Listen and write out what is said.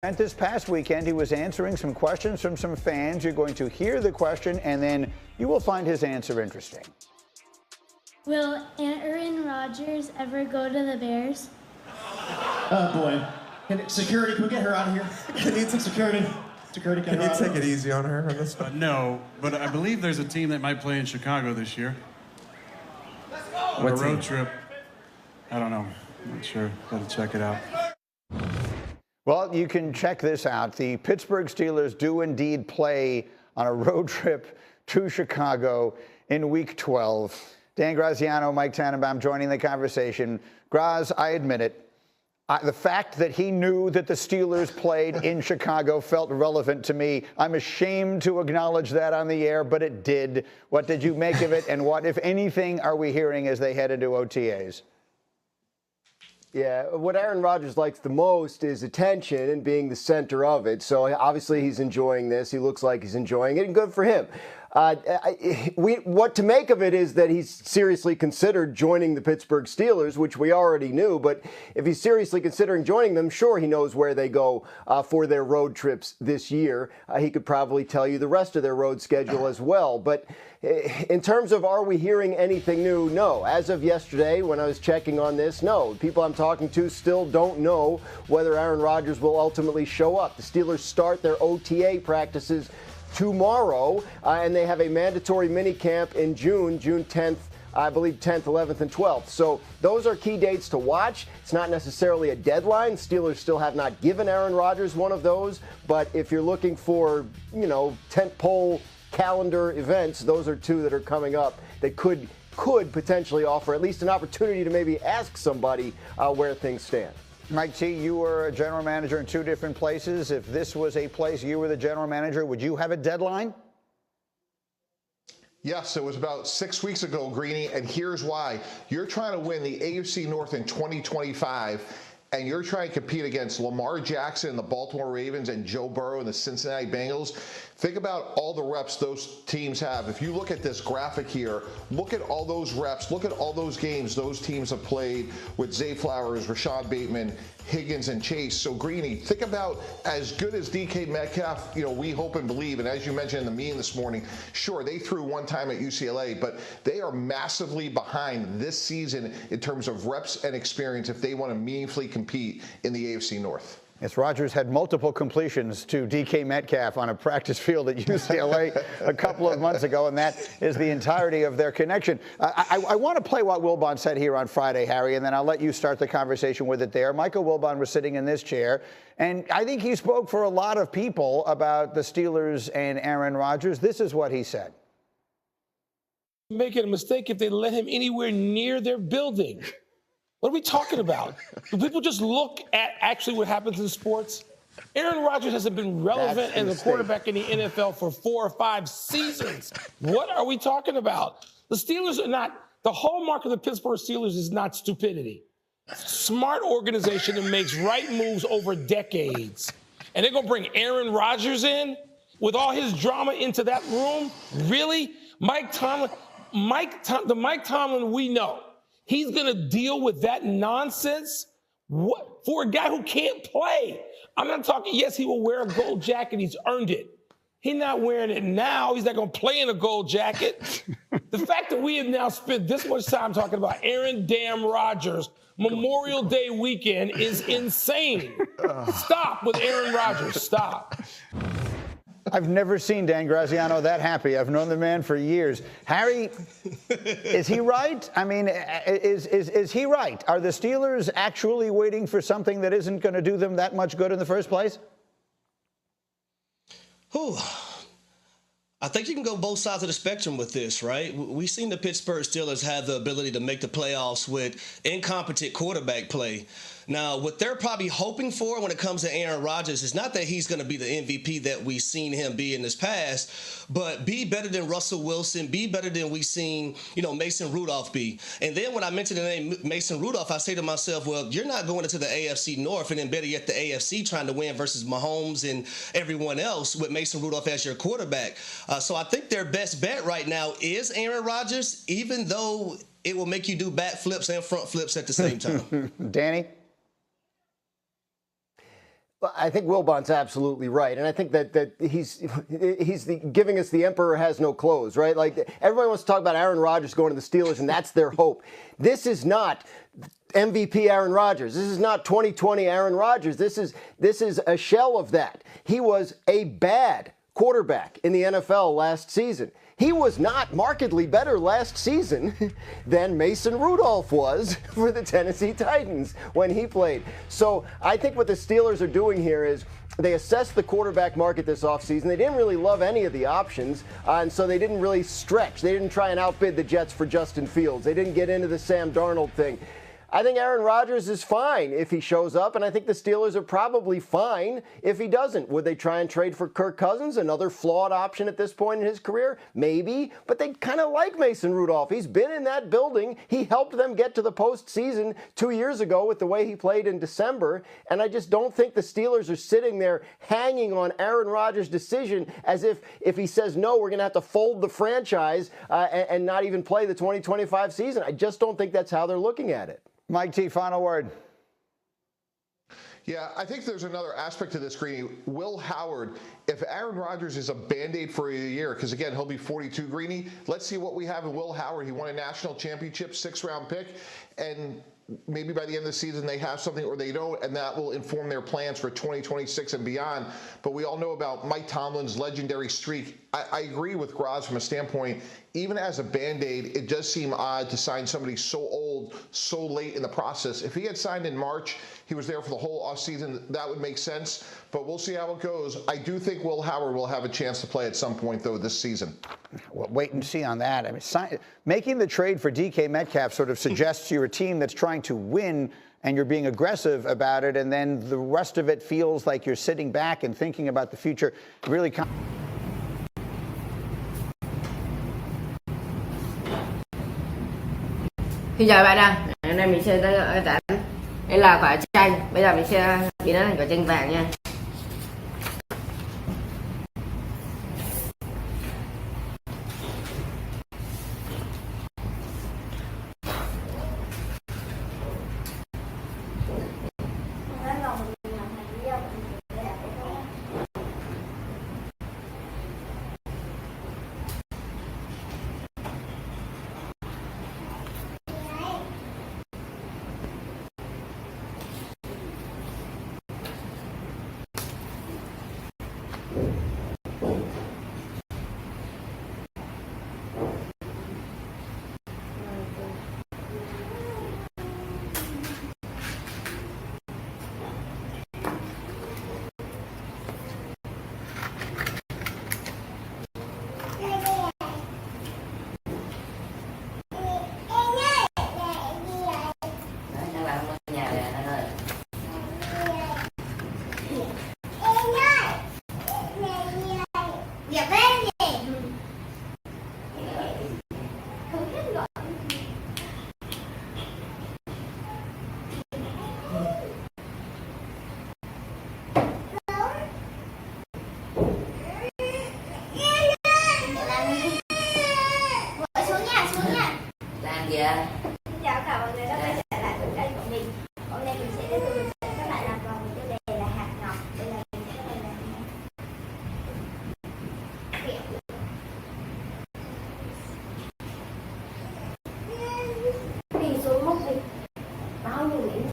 And this past weekend, he was answering some questions from some fans. You're going to hear the question, and then you will find his answer interesting. Will Aaron Rodgers ever go to the Bears? Oh, boy. Security, can we get her out of here? I need some security. Security, can you take it easy on her on this one? No, but I believe there's a team that might play in Chicago this year. Let's go! On a road trip. I don't know. I'm not sure. Got to check it out. Well, you can check this out. The Pittsburgh Steelers do indeed play on a road trip to Chicago in Week 12. Dan Graziano, Mike Tannenbaum joining the conversation. Graz, I admit it. The fact that he knew that the Steelers played in Chicago felt relevant to me. I'm ashamed to acknowledge that on the air, but it did. What did you make of it, and what, if anything, are we hearing as they head into OTAs? Yeah, what Aaron Rodgers likes the most is attention and being the center of it. So obviously he's enjoying this. He looks like he's enjoying it, and good for him. What to make of it is that he's seriously considered joining the Pittsburgh Steelers, which we already knew. But if he's seriously considering joining them, sure, he knows where they go for their road trips this year. He could probably tell you the rest of their road schedule as well. But in terms of are we hearing anything new, no. As of yesterday, when I was checking on this, no. People I'm talking to still don't know whether Aaron Rodgers will ultimately show up. The Steelers start their OTA practices tomorrow, and they have a mandatory minicamp in June 10th, I believe 10th, 11th, and 12th. So those are key dates to watch. It's not necessarily a deadline. Steelers still have not given Aaron Rodgers one of those, but if you're looking for, tentpole calendar events, those are two that are coming up that could potentially offer at least an opportunity to maybe ask somebody where things stand. Mike T., you were a general manager in two different places. If this was a place you were the general manager, would you have a deadline? Yes, it was about 6 weeks ago, Greeny, and here's why. You're trying to win the AFC North in 2025, and you're trying to compete against Lamar Jackson and the Baltimore Ravens and Joe Burrow and the Cincinnati Bengals. Think about all the reps those teams have. If you look at this graphic here, look at all those reps, look at all those games those teams have played with Zay Flowers, Rashad Bateman, Higgins, and Chase. So, Greeny, think about as good as DK Metcalf, we hope and believe, and as you mentioned in the meeting this morning, sure, they threw one time at UCLA, but they are massively behind this season in terms of reps and experience if they want to meaningfully compete in the AFC North. Yes, Rodgers had multiple completions to DK Metcalf on a practice field at UCLA a couple of months ago, and that is the entirety of their connection. I want to play what Wilbon said here on Friday, Harry, and then I'll let you start the conversation with it there. Michael Wilbon was sitting in this chair, and I think he spoke for a lot of people about the Steelers and Aaron Rodgers. This is what he said. Making a mistake if they let him anywhere near their building. What are we talking about? Do people just look at actually what happens in sports? Aaron Rodgers hasn't been relevant as a quarterback in the NFL for 4 or 5 seasons. What are we talking about? The Steelers are not, the hallmark of the Pittsburgh Steelers is not stupidity. Smart organization that makes right moves over decades. And they're going to bring Aaron Rodgers in with all his drama into that room? Really? The Mike Tomlin we know. He's going to deal with that nonsense? What? For a guy who can't play. I'm not talking, yes, he will wear a gold jacket. He's earned it. He's not wearing it now. He's not going to play in a gold jacket. The fact that we have now spent this much time talking about Aaron damn Rodgers Memorial Day weekend is insane. Stop with Aaron Rodgers. Stop. I've never seen Dan Graziano that happy. I've known the man for years. Harry, is he right? I mean, is he right? Are the Steelers actually waiting for something that isn't going to do them that much good in the first place? Whew. I think you can go both sides of the spectrum with this, right? We've seen the Pittsburgh Steelers have the ability to make the playoffs with incompetent quarterback play. Now, what they're probably hoping for when it comes to Aaron Rodgers is not that he's going to be the MVP that we've seen him be in this past, but be better than Russell Wilson, be better than we've seen, Mason Rudolph be. And then when I mention the name Mason Rudolph, I say to myself, well, you're not going into the AFC North and then better yet the AFC trying to win versus Mahomes and everyone else with Mason Rudolph as your quarterback. So I think their best bet right now is Aaron Rodgers, even though it will make you do back flips and front flips at the same time. Danny? I think Wilbon's absolutely right, and I think that he's giving us the emperor has no clothes, right? Like everybody wants to talk about Aaron Rodgers going to the Steelers, and that's their hope. This is not MVP Aaron Rodgers. This is not 2020 Aaron Rodgers. This is a shell of that. He was a bad quarterback in the NFL last season. He was not markedly better last season than Mason Rudolph was for the Tennessee Titans when he played. So I think what the Steelers are doing here is they assessed the quarterback market this offseason. They didn't really love any of the options, and so they didn't really stretch. They didn't try and outbid the Jets for Justin Fields. They didn't get into the Sam Darnold thing. I think Aaron Rodgers is fine if he shows up, and I think the Steelers are probably fine if he doesn't. Would they try and trade for Kirk Cousins, another flawed option at this point in his career? Maybe, but they kind of like Mason Rudolph. He's been in that building. He helped them get to the postseason 2 years ago with the way he played in December, and I just don't think the Steelers are sitting there hanging on Aaron Rodgers' decision as if he says no, we're going to have to fold the franchise and not even play the 2025 season. I just don't think that's how they're looking at it. Mike T, final word. Yeah, I think there's another aspect to this, Greeny. Will Howard, if Aaron Rodgers is a Band-Aid for a year, because again, he'll be 42, Greeny, let's see what we have in Will Howard. He won a national championship, 6th-round pick, and maybe by the end of the season they have something or they don't, and that will inform their plans for 2026 and beyond. But we all know about Mike Tomlin's legendary streak. I agree with Graz from a standpoint, even as a Band-Aid, it does seem odd to sign somebody so old, so late in the process. If he had signed in March, he was there for the whole offseason, that would make sense. But we'll see how it goes. I do think Will Howard will have a chance to play at some point, though, this season. Well, wait and see on that. I mean, making the trade for DK Metcalf sort of suggests you're a team that's trying to win and you're being aggressive about it, and then the rest of it feels like you're sitting back and thinking about the future. Really. Xin chào bạn ạ. Hôm nay mình sẽ tới ở tỉnh đây là quả chanh. Bây giờ mình sẽ biến nó thành quả chanh vàng nha. Chào cả mọi người đã quay trở lại với kênh của mình. Hôm nay mình sẽ tiếp tục hướng dẫn các bạn làm vòng với tiêu đề là hạt ngọc. Đây là mình sẽ làm đi xuống mốc đi. Bao nhiêu điểm?